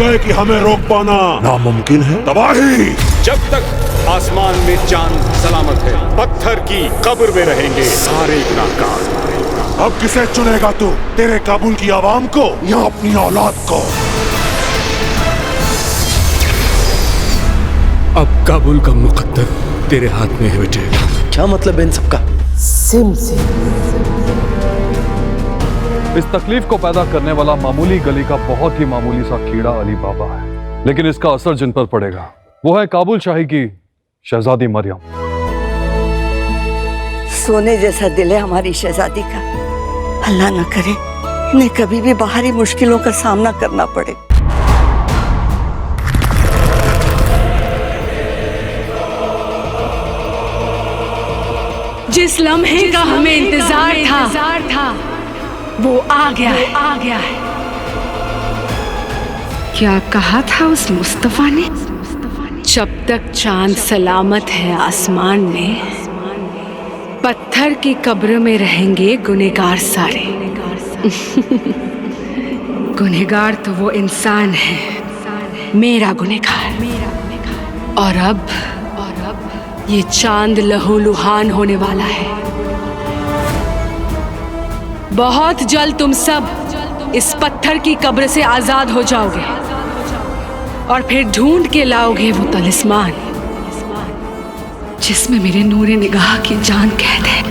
गए कि हमें रोक पाना नामुमकिन है। तबाही। जब तक आसमान में चांद सलामत है, पत्थर की कब्र में रहेंगे सारे गुनाहगार। अब किसे चुनेगा तू, तेरे काबुल की आवाम को या अपनी औलाद को? अब काबुल का मुकद्दर तेरे हाथ में है बेटे। क्या मतलब है इन सबका? SIM SIM. इस तकलीफ को पैदा करने वाला मामूली गली का बहुत ही मामूली सा कीड़ा अली बाबा है, लेकिन इसका असर जिन पर पड़ेगा वो है काबुल शाही की शहजादी मरियम। सोने जैसा दिल है हमारी शहजादी का। अल्लाह न करे इन्हें कभी भी बाहरी मुश्किलों का सामना करना पड़े। जिस लम्हे का हमें इंतजार था वो आ गया है। क्या कहा था उस मुस्तफा ने? जब तक चांद सलामत है आसमान में, पत्थर की कब्र में रहेंगे गुनहगार सारे। गुनहगार तो वो इंसान है, मेरा गुनहगार। और अब ये चांद लहूलुहान होने वाला है। बहुत जल्द तुम सब इस पत्थर की कब्र से आजाद हो जाओगे और फिर ढूंढ के लाओगे वो तलिस्मान जिसमें मेरे नूरे निगाह की जान कैद है।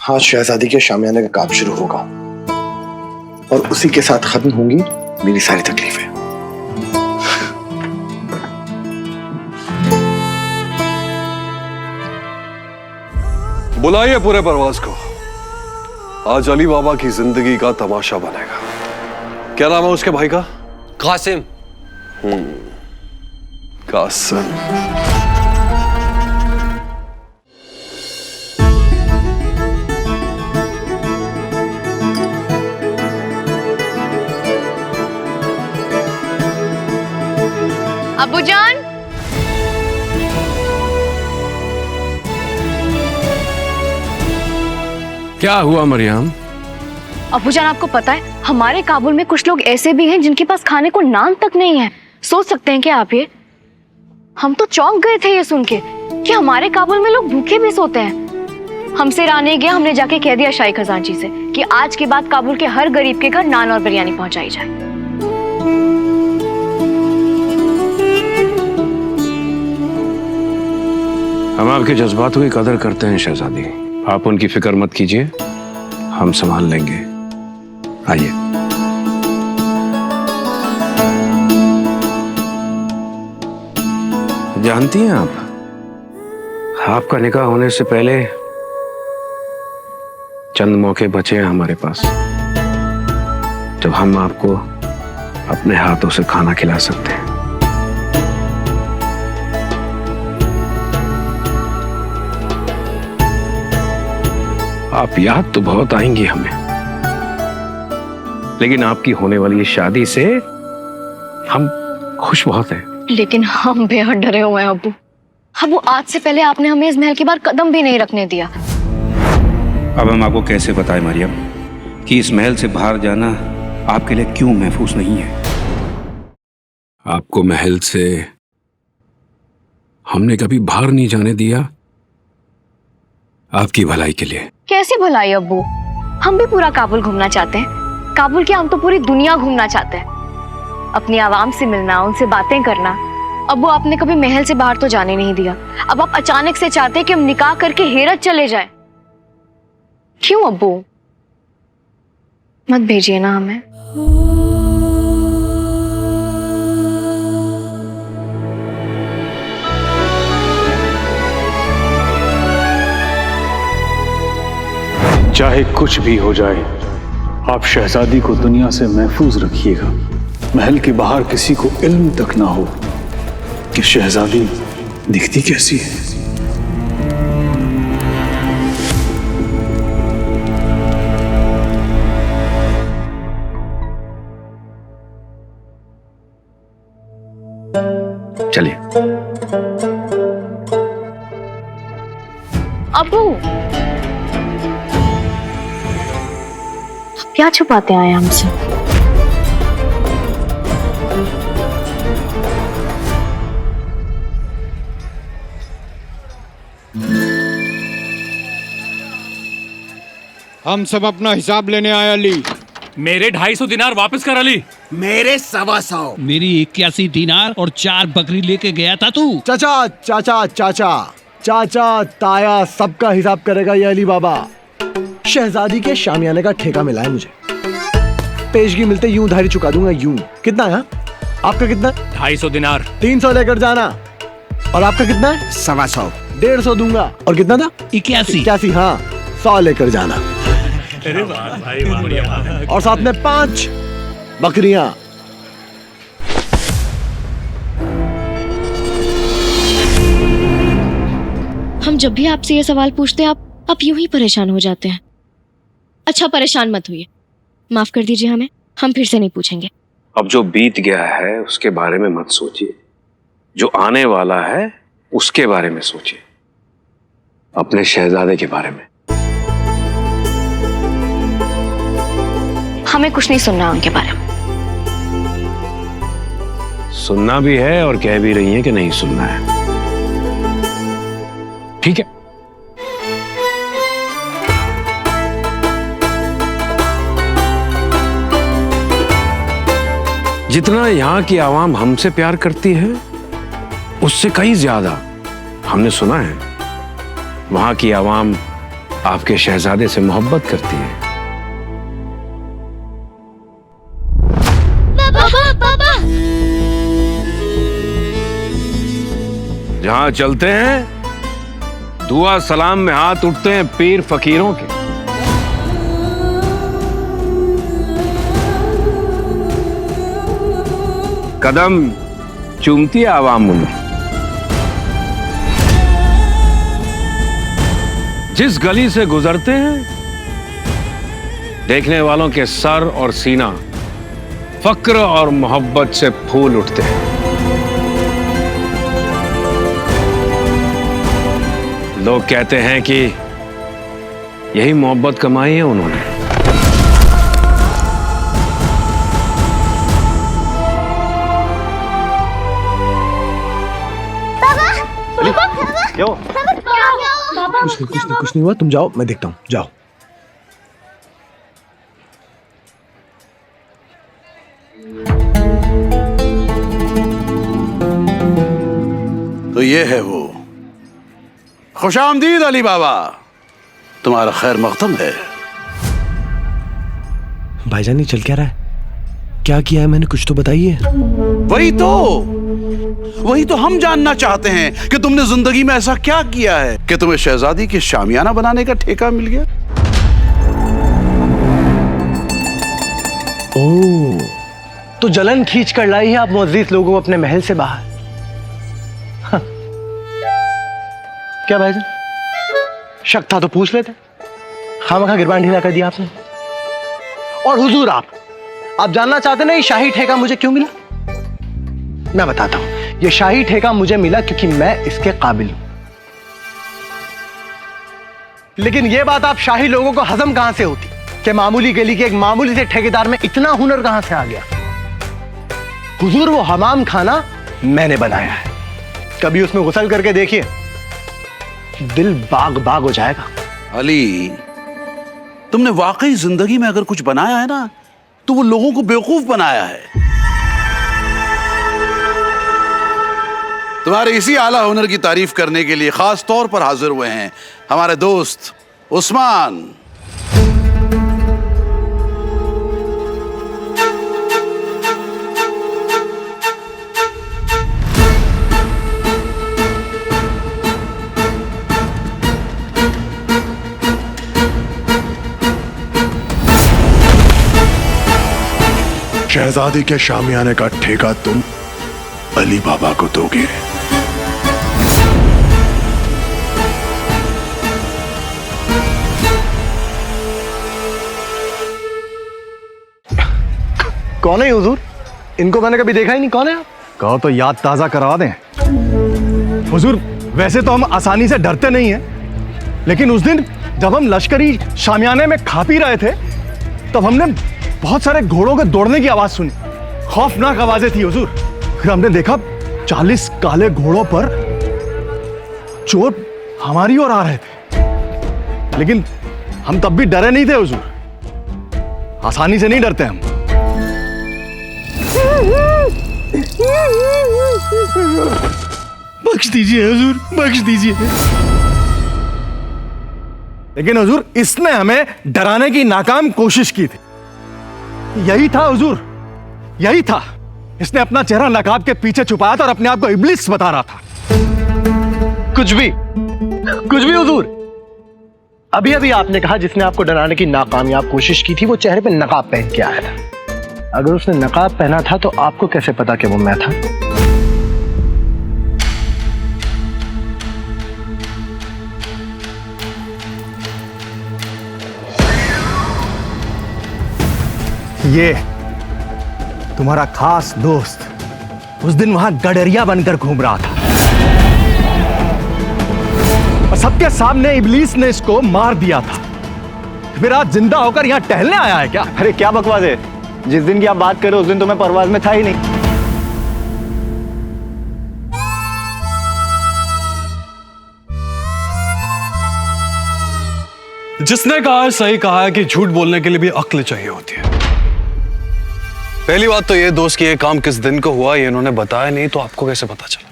हाँ, शहजादी के शामियाने का काम शुरू होगा और उसी के साथ खत्म होंगी मेरी सारी तकलीफें। बुलाइए पूरे परवाज को। आज अली बाबा की जिंदगी का तमाशा बनेगा। क्या नाम है उसके भाई का? कासिम। कासिम। अब्बूजान, क्या हुआ मरियम? अब्बूजान आपको पता है हमारे काबुल में कुछ लोग ऐसे भी हैं जिनके पास खाने को नाम तक नहीं है। सोच सकते हैं क्या आप ये? हम तो चौंक गए थे ये सुन के कि हमारे काबुल में लोग भूखे भी सोते हैं। हमसे राने गया, हमने जाके कह दिया शाही खजांची से कि आज के बाद काबुल के हर गरीब के घर नान और बिरयानी पहुंचाई जाए। हम आपके जज्बातों की कदर करते हैं शहजादी, आप उनकी फिक्र मत कीजिए, हम संभाल लेंगे। आइए। जानती हैं आप, आपका निकाह होने से पहले चंद मौके बचे हैं हमारे पास जब हम आपको अपने हाथों से खाना खिला सकते हैं। आप याद तो बहुत आएंगी हमें, लेकिन आपकी होने वाली इस शादी से हम खुश बहुत हैं। लेकिन हम बेहद डरे हुए हैं अब्बू। अब्बू, आज से पहले आपने हमें इस महल के बाहर कदम भी नहीं रखने दिया। अब हम आपको कैसे बताएं मरियम कि इस महल से बाहर जाना आपके लिए क्यों महफूज नहीं है? आपको महल से हमने कभी बाहर नहीं जाने दिया, आपकी भलाई के लिए। कैसी भलाई अब्बू? हम भी पूरा काबुल घूमना चाहते हैं। काबुल क्या, हम तो पूरी दुनिया घूमना चाहते हैं। अपनी आवाम से मिलना, उनसे बातें करना। अब्बू, आपने कभी महल से बाहर तो जाने नहीं दिया, अब आप अचानक से चाहते हैं कि हम निकाह करके हेरत चले जाएं। क्यों अब्बू? मत भेजिए ना हमें। चाहे कुछ भी हो जाए, आप शहजादी को दुनिया से महफूज रखिएगा। महल के बाहर किसी को इल्म तक ना हो कि शहजादी दिखती कैसी है। चलिए। अब्बू, क्या छुपाते आए हमसे? हम सब अपना हिसाब लेने आए अली। मेरे 250 दिनार वापस कर अली। मेरे 125। मेरी 81 दिनार और 4 बकरी लेके गया था तू। चाचा चाचा चाचा चाचा ताया सबका हिसाब करेगा ये अली बाबा। शहजादी के शामियाने का ठेका मिला है मुझे। पेशगी मिलते यूं उधारी चुका दूंगा यूं। कितना है आपका? कितना? 250 दिनार। 300 लेकर जाना। और आपका कितना है? 125। 150 दूंगा। और कितना था? 81। हाँ 100 लेकर जाना। अरे वाह भाई, वाह। और साथ में 5 बकरियां। हम जब भी आपसे ये सवाल पूछते हैं आप यूं ही परेशान हो जाते हैं। अच्छा परेशान मत होइए, माफ कर दीजिए हमें, हम फिर से नहीं पूछेंगे। अब जो बीत गया है उसके बारे में मत सोचिए, जो आने वाला है उसके बारे में सोचिए, अपने शहजादे के बारे में। हमें कुछ नहीं सुनना उनके बारे में। सुनना भी है और कह भी रही हैं कि नहीं सुनना है। ठीक है, जितना यहां की आवाम हमसे प्यार करती है उससे कहीं ज्यादा हमने सुना है वहां की आवाम आपके शहजादे से मोहब्बत करती है। पापा। जहां चलते हैं दुआ सलाम में हाथ उठते हैं पीर फकीरों के। कदम चूमती है आवाम उनकी। जिस गली से गुजरते हैं देखने वालों के सर और सीना फक्र और मोहब्बत से फूल उठते हैं। लोग कहते हैं कि यही मोहब्बत कमाई है उन्होंने। क्यों? कुछ नहीं हुआ, तुम जाओ, मैं देखता हूँ, जाओ। तो ये है वो। खुशामदीद अली बाबा, तुम्हारा खैर मकदम है। भाईजान ये चल क्या रहा है? क्या किया है मैंने, कुछ तो बताइए। वही तो हम जानना चाहते हैं कि तुमने जिंदगी में ऐसा क्या किया है कि तुम्हें शहजादी के शामियाना बनाने का ठेका मिल गया। ओह, तो जलन खींच कर लाई है आप मुअज़्ज़िज़ लोगों को अपने महल से बाहर। हाँ। क्या भाईजान, शक था तो पूछ लेते, खामखा गिरबान ढीला कर दिया आपने। और हुजूर आप जानना चाहते ना ये शाही ठेका मुझे क्यों मिला? मैं बताता हूं, ये शाही ठेका मुझे मिला क्योंकि मैं इसके काबिल हूं। लेकिन ये बात आप शाही लोगों को हजम कहां से होती कि मामूली गली के एक मामूली से ठेकेदार में इतना हुनर कहां से आ गया? हुजूर वो हमाम खाना मैंने बनाया है, कभी उसमें गुसल करके देखिए, दिल बाग बाग हो जाएगा। अली, तुमने वाकई जिंदगी में अगर कुछ बनाया है ना तो वो लोगों को बेवकूफ बनाया है। तुम्हारे इसी आला हुनर की तारीफ करने के लिए खास तौर पर हाजिर हुए हैं हमारे दोस्त उस्मान। शहजादी के शामियाने का ठेका तुम अली बाबा को दोगे। कौन है हुजूर? इनको मैंने कभी देखा ही नहीं, कौन है आप? कहो तो याद ताजा करवा दें। हुजूर वैसे तो हम आसानी से डरते नहीं हैं, लेकिन उस दिन जब हम लश्करी शामियाने में खा पी रहे थे तब हमने बहुत सारे घोड़ों के दौड़ने की आवाज सुनी। खौफनाक आवाजें थी हुजूर। फिर हमने देखा 40 काले घोड़ों पर चोर हमारी ओर आ रहे थे, लेकिन हम तब भी डरे नहीं थे हुजूर। आसानी से नहीं डरते हम। बख्श दीजिए हुजूर, बख्श दीजिए। लेकिन हुजूर, इसने हमें डराने की नाकाम कोशिश की थी। यही था हुजूर, यही था। इसने अपना चेहरा नकाब के पीछे छुपाया था और अपने आप को इब्लिस बता रहा था। कुछ भी हुजूर। अभी अभी आपने कहा जिसने आपको डराने की नाकामयाब कोशिश की थी वो चेहरे पे नकाब पहन के आया था। अगर उसने नकाब पहना था तो आपको कैसे पता कि वो मैं था? ये तुम्हारा खास दोस्त उस दिन वहां गडरिया बनकर घूम रहा था और सबके सामने इब्लीस ने इसको मार दिया था। फिर आज जिंदा होकर यहां टहलने आया है क्या? अरे क्या बकवास है। जिस दिन की आप बात कर रहे हो उस दिन तो मैं परवाज में था ही नहीं। जिसने कहा है सही कहा है कि झूठ बोलने के लिए भी अक्ल चाहिए होती है। पहली बात तो ये दोस्त कि ये काम किस दिन को हुआ ये इन्होंने बताया नहीं, तो आपको कैसे पता चला?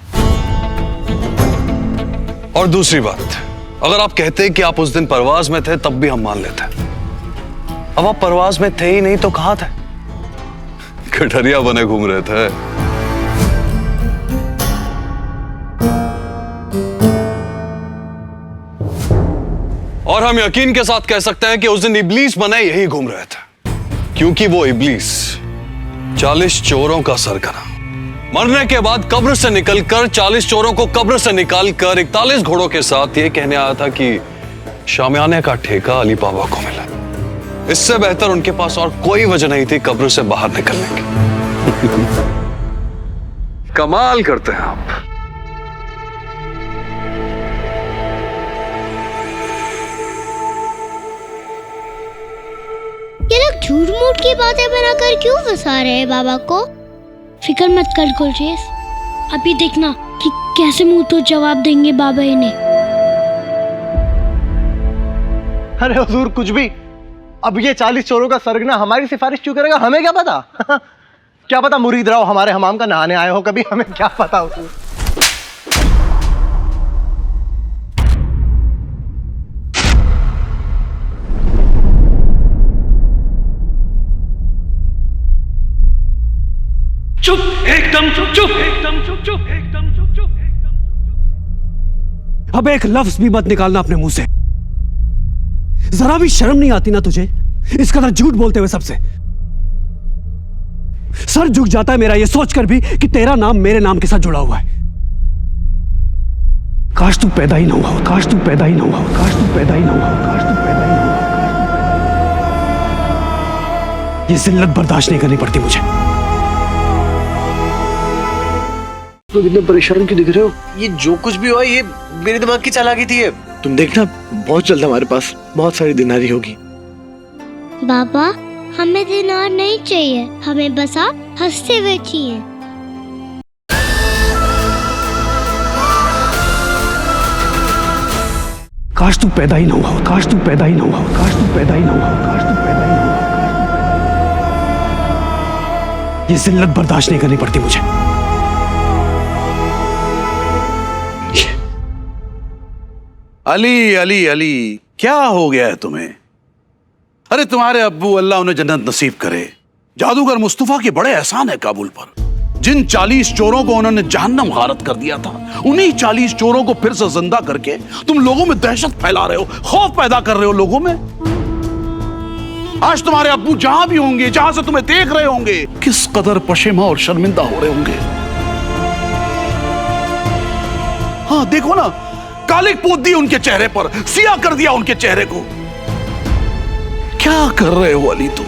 और दूसरी बात, अगर आप कहते कि आप उस दिन परवाज में थे तब भी हम मान लेते। अब आप परवाज में थे ही नहीं तो कहां थे? गठरिया बने घूम रहे थे। और हम यकीन के साथ कह सकते हैं कि उस दिन इब्लीस बने यही घूम रहे थे, क्योंकि वो इब्लीस 40 चोरों का सरगना मरने के बाद कब्र से निकलकर 40 चोरों को कब्र से निकालकर 41 घोड़ों के साथ ये कहने आया था कि शामियाने का ठेका अली बाबा को मिला। इससे बेहतर उनके पास और कोई वजह नहीं थी कब्र से बाहर निकलने की। कमाल करते हैं आप। ये लोग झूठ मूठ की बातें बनाकर क्यों फंसा रहे हैं बाबा को? फिक्र मत कर गुलरेज, अभी देखना कि कैसे मुंह तो जवाब देंगे बाबा इन्हें। अरे हुजूर कुछ भी। अब ये 40 चोरों का सरगना हमारी सिफारिश क्यों करेगा? हमें क्या पता? क्या पता मुरीद राव हमारे हमाम का नहाने आए हो कभी, हमें क्या पता हुजूर। चुप, एकदम चुप, एकदम चुप, एकदम चुप। अब एक लफ्ज भी मत निकालना अपने मुंह से। जरा भी शर्म नहीं आती ना तुझे इस कदर झूठ बोलते हुए सबसे? सर झुक जाता है मेरा ये सोचकर भी कि तेरा नाम मेरे नाम के साथ जुड़ा हुआ है। काश तू पैदा ही ना हुआ, काश तू पैदा ही ना हुआ, काश तू पैदा ही ना हुआ, काश तू पैदा ही ना हुआ। ये जिल्लत बर्दाश्त नहीं करनी पड़ती मुझे। तो कितने परेशान क्यों दिख रहे हो? ये जो कुछ भी हुआ ये मेरे दिमाग की चालाकी थी। तुम देखना बहुत जल्द हमारे पास बहुत सारी दिनारी होगी। बाबा हमें दिनार नहीं चाहिए, हमें बस आप हंसते हुए चाहिए। काश तू पैदा ही ना हुआ, काश तू पैदा ही ना हुआ, काश तू पैदा ही ना हुआ, काश तू पैदा ही ना हुआ। ये जिल्लत बर्दाश्त नहीं करनी पड़ती मुझे। अली अली अली, क्या हो गया है तुम्हें? अरे तुम्हारे अब्बू अल्लाह उन्हें जन्नत नसीब करे। जादूगर मुस्तफा के बड़े एहसान है काबुल पर। जिन 40 चोरों को उन्होंने जहन्नम गारत कर दिया था, उन्हीं 40 चोरों को फिर से जिंदा करके तुम लोगों में दहशत फैला रहे हो, खौफ पैदा कर रहे हो लोगों में। आज तुम्हारे अब्बू जहां भी होंगे, जहां से तुम्हें देख रहे होंगे, किस कदर पशेमा और शर्मिंदा हो रहे होंगे। हाँ देखो ना, कालिक पोत दी उनके चेहरे पर, सिया कर दिया उनके चेहरे को। क्या कर रहे हो अली तुम?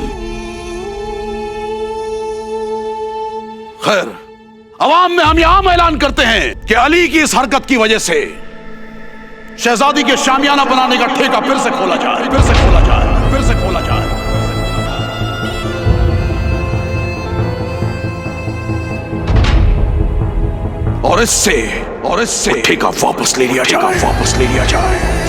खैर, अवाम में हम यहां ऐलान करते हैं कि अली की इस हरकत की वजह से शहजादी के शामियाना बनाने का ठेका फिर से खोला जाए, फिर से खोला जाए, फिर से खोला जाए। और इससे ठेका वापस ले लिया जाए।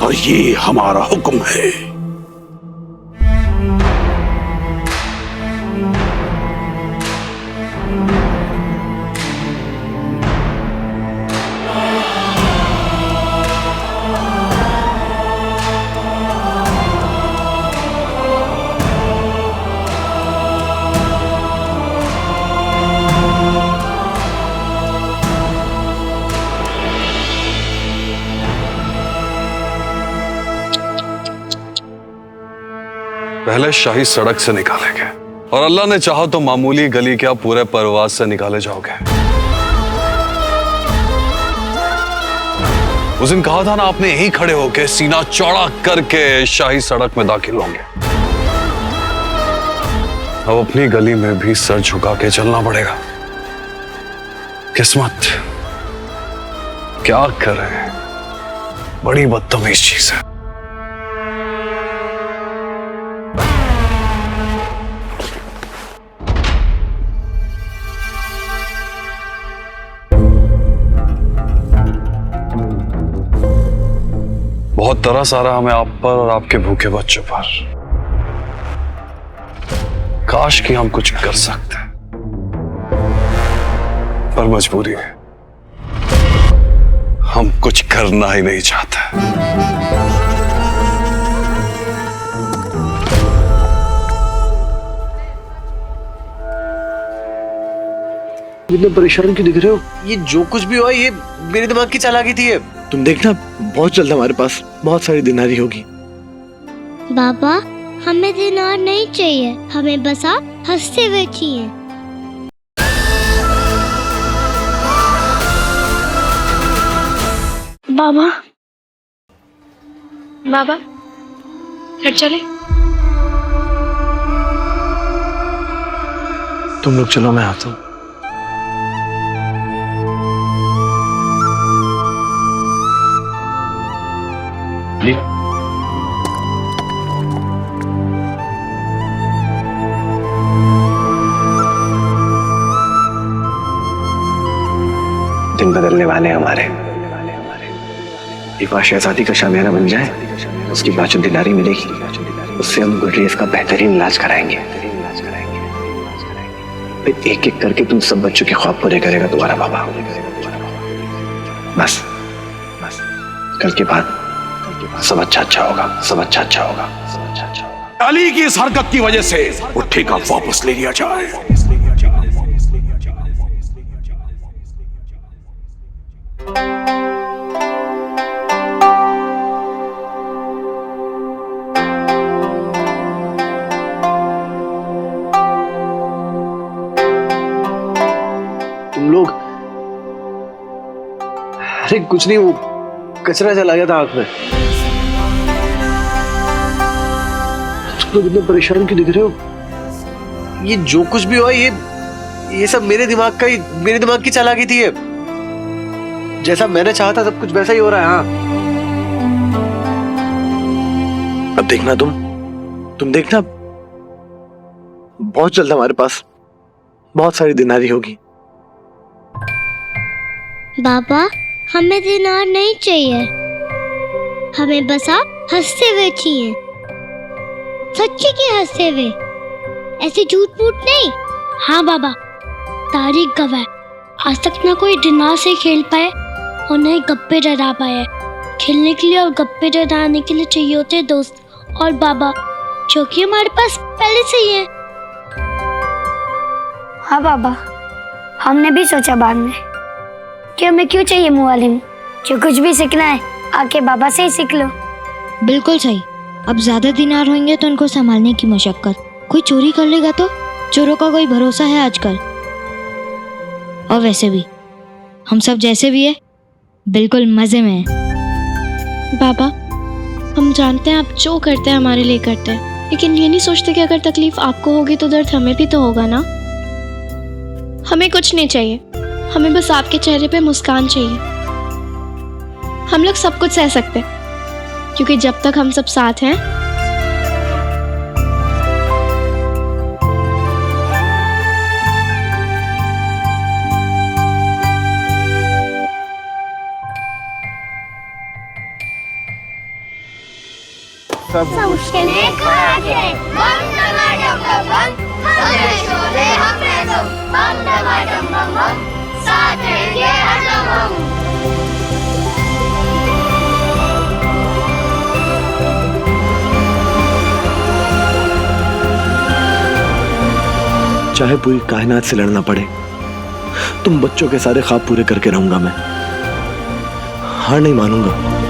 और ये हमारा हुक्म है। पहले शाही सड़क से निकालेंगे और अल्लाह ने चाहा तो मामूली गली क्या पूरे परवास से निकाले जाओगे। उस दिन कहा था ना आपने यहीं खड़े होके सीना चौड़ा करके शाही सड़क में दाखिल होंगे। अब अपनी गली में भी सर झुका के चलना पड़ेगा। किस्मत क्या करें, बड़ी बदतमीज चीज है। बहुत तरस आ रहा हमें आप पर और आपके भूखे बच्चों पर। काश कि हम कुछ कर सकते, पर मजबूरी है, हम कुछ करना ही नहीं चाहते। इतने परेशान क्यों दिख रहे हो? ये जो कुछ भी हुआ ये मेरे दिमाग की चालाकी थी। तुम देखना बहुत जल्द हमारे पास बहुत सारी दिनारी होगी। बाबा हमें दिनार नहीं चाहिए, हमें बस आप हंसते हुए चाहिए। बाबा बाबा घर चले। तुम लोग चलो, मैं आता हूँ। दिन बदलने वाले हमारे। एक बार शहजादी का शामियाना बन जाए, उसकी बाद जो दिनारी मिलेगी उससे हम गुडरेज का बेहतरीन इलाज कराएंगे। फिर एक एक करके तुम सब बच्चों के ख्वाब पूरे करेगा तुम्हारा बाबा। बस बस कल के बाद सब अच्छा होगा, सब अच्छा होगा। अली की इस हरकत की वजह से वो ठेका वापस ले लिया जाए। तुम लोग, अरे कुछ नहीं, वो कचरा चला गया था आंख में। तुम लोग इतने परेशान क्यों दिख रहे हो? ये जो कुछ भी हुआ ये सब मेरे दिमाग की चालाकी थी। जैसा मैंने चाहा था सब कुछ वैसा ही हो रहा है। हाँ अब देखना तुम देखना बहुत जल्द हमारे पास बहुत सारी दिनारी होगी। बाबा हमें दिनार नहीं चाहिए, हमें बस आप हंसते हुए चाहिए। सच्ची के हंसते हुए, ऐसे झूठ मूठ नहीं। हाँ बाबा, तारीख गवाह, आज तक ना कोई दिनार से खेल पाए और न ही गप्पे डरा पाए। खेलने के लिए और गप्पे डराने के लिए चाहिए होते दोस्त और बाबा, जो कि हमारे पास पहले से ही है। हाँ बाबा, हमने भी सोचा बाद में कि हमें क्यों चाहिए मुअल्लिम। जो कुछ भी सीखना है आके बाबा से ही सीख लो। बिल्कुल सही। अब ज्यादा दिनार होंगे तो उनको संभालने की मशक्कत, कोई चोरी कर लेगा तो चोरों का कोई भरोसा है आजकल। और वैसे भी हम सब जैसे भी है बिल्कुल मजे में हैं। बाबा, हम जानते हैं आप जो करते हैं हमारे लिए करते हैं, लेकिन ये नहीं सोचते कि अगर तकलीफ आपको होगी तो दर्द हमें भी तो होगा ना। हमें कुछ नहीं चाहिए, हमें बस आपके चेहरे पे मुस्कान चाहिए। हम लोग सब कुछ सह सकते हैं, क्योंकि जब तक हम सब साथ हैं सब मुश्किलें खड़ा के बम टमाटम बम बम, हमें शोले हमें तुम बम टमाटम बम बम, साथ रहेंगे हरदम हम। चाहे पूरी कायनात से लड़ना पड़े, तुम बच्चों के सारे ख्वाब पूरे करके रहूंगा मैं। हार नहीं मानूंगा।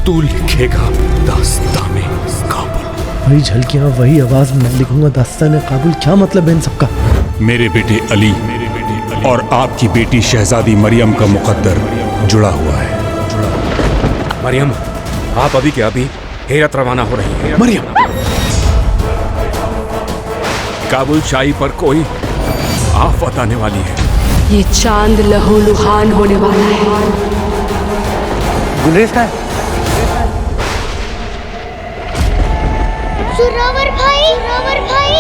तू लिखेगा दास्ताने काबुल। वही झलकियां, वही आवाज, मैं लिखूंगा दास्ताने काबुल। क्या मतलब है इन सबका? मेरे बेटे अली और आपकी बेटी शहजादी मरियम का मुकद्दर जुड़ा हुआ है। मरियम, आप अभी के अभी हेरत रवाना हो रही है। मरियम, काबुल शाही पर कोई आफत आने वाली है। ये चांद लहूलुहान होने वाला है। गुलेश का है? सुरावर भाई, सुरावर भाई।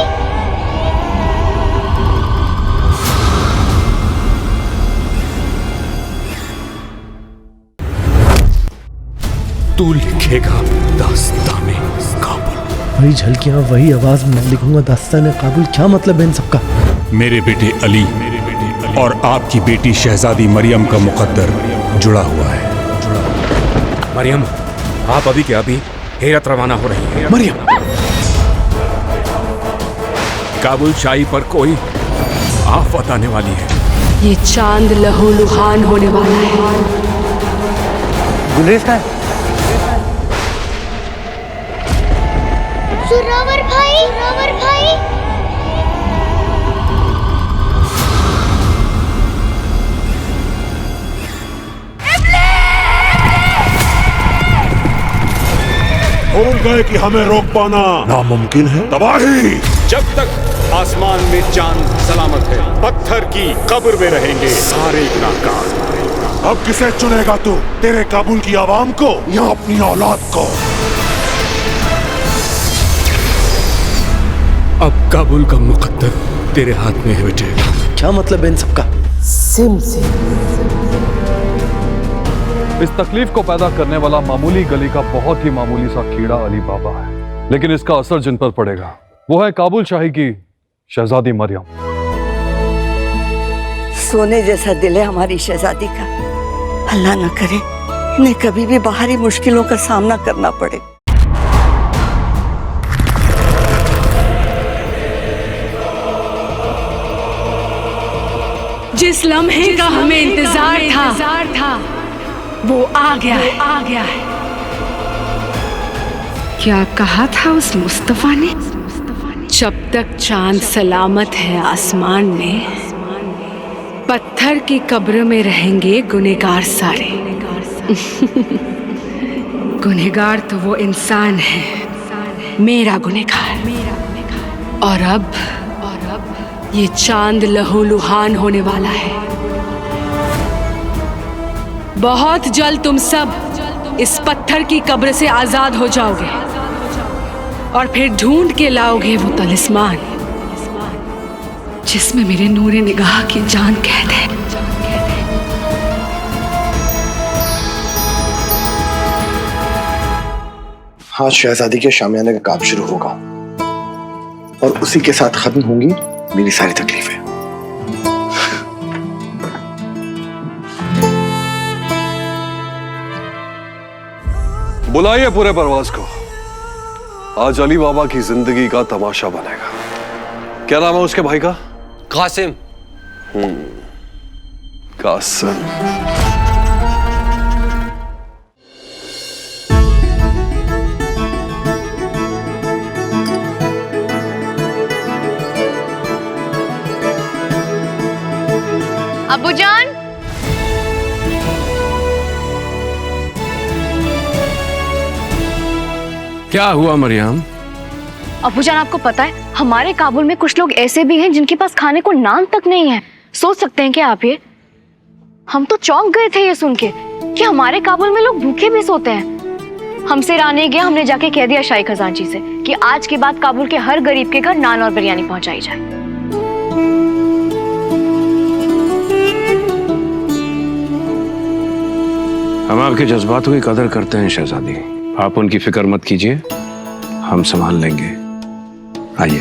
तू लिखेगा दास्ताने काबुल। वही झलकियां, वही आवाज, मैं लिखूंगा दास्ताने काबुल। क्या मतलब है इन सबका? मेरे बेटे अली और आपकी बेटी शहजादी मरियम का मुकद्दर जुड़ा हुआ है। मरियम, आप अभी के अभी हेरत रवाना हो रही है। मरियम, काबुल शाही पर कोई आफत आने वाली है। ये चांद लहूलुहान होने वाला है। गुलेश का है? सुरावर भाई, सुरावर भाई। भूल गए कि हमें रोक पाना नामुमकिन है। तबाही। जब तक आसमान में चांद सलामत है, पत्थर की कब्र में रहेंगे सारे गुनाहगार। अब किसे चुनेगा तू? तेरे काबुल की आवाम को या अपनी औलाद को? अब काबुल का मुकद्दर तेरे हाथ में है बेटे। क्या मतलब है इन सबका? सिम इस तकलीफ को पैदा करने वाला मामूली गली का बहुत ही मामूली सा कीड़ा अली बाबा है, लेकिन इसका असर जिन पर पड़ेगा वो है काबुल शाही की शहजादी मरियम। सोने जैसा दिल है हमारी शहजादी का। अल्लाह न करे इन्हें कभी भी बाहरी मुश्किलों का सामना करना पड़े। जिस लम्हे का हमें इंतजार था वो आ गया है। क्या कहा था उस मुस्तफा ने? जब तक चांद सलामत है आसमान में, पत्थर की कब्र में रहेंगे गुनहगार सारे। गुनहगार तो वो इंसान है, मेरा गुनहगार। और अब ये चांद लहूलुहान होने वाला है। बहुत जल्द तुम सब इस पत्थर की कब्र से आजाद हो जाओगे और फिर ढूंढ के लाओगे वो तलिस्मान जिसमें मेरे नूरे निगाह की जान कैद है। हाँ, शहजादी के शामियाने का काम शुरू होगा और उसी के साथ खत्म होंगी मेरी सारी तकलीफें। बुलाइए पूरे परवाज को। आज अली बाबा की जिंदगी का तमाशा बनेगा। क्या नाम है उसके भाई का? कासिम। कासिम। अबूजान, क्या हुआ मरियम? अबूजान आपको पता है हमारे काबुल में कुछ लोग ऐसे भी हैं जिनके पास खाने को नान तक नहीं है। सोच सकते हैं क्या आप ये? हम तो चौंक गए थे ये सुन के कि हमारे काबुल में लोग भूखे भी सोते हैं। हमसे रहा नहीं गया, हमने जाके कह दिया शाही खजांची से कि आज के बाद काबुल के हर गरीब के घर नान और बिरयानी पहुंचाई जाए। हम आपके जज्बातों की कदर करते हैं शहजादी। आप उनकी फिक्र मत कीजिए, हम संभाल लेंगे। आइए।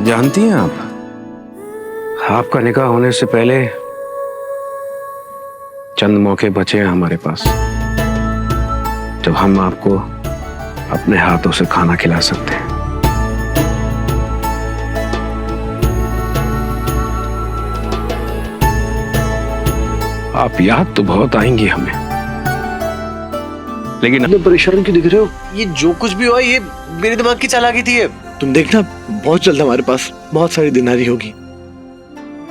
जानती हैं आप, आपका निकाह होने से पहले चंद मौके बचे हैं हमारे पास जब हम आपको अपने हाथों से खाना खिला सकते हैं। आप याद तो बहुत आएंगी हमें, लेकिन तुम परेशान क्यों दिख रहे हो? ये जो कुछ भी हुआ ये मेरे दिमाग की चालाकी थी। तुम देखना बहुत जल्द हमारे पास बहुत सारी दिनारी होगी।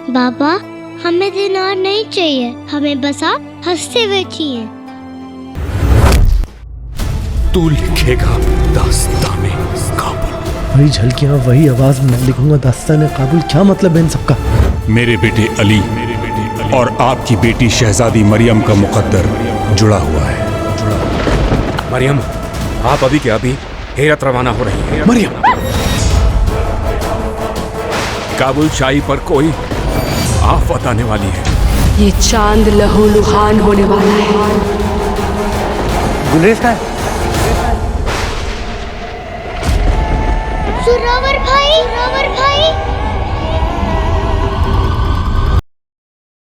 बाबा हमें दिनार नहीं चाहिए, हमें बस आप हंसते हुए चाहिए। तू लिखेगा दास्ताने काबुल। वही झलकियां वही आवाज में लिखूंगा दास्ताने काबुल। क्या मतलब है इन सबका? मेरे बेटे अली और आपकी बेटी शहजादी मरियम का मुकद्दर जुड़ा हुआ है। मरियम, आप अभी के अभी हेरत रवाना हो रही हैं। मरियम, काबुल शाही पर कोई आफत आने वाली है। ये चांद लहूलुहान होने वाला है। गुलरेज का है? सुरावर भाई, सुरावर भाई।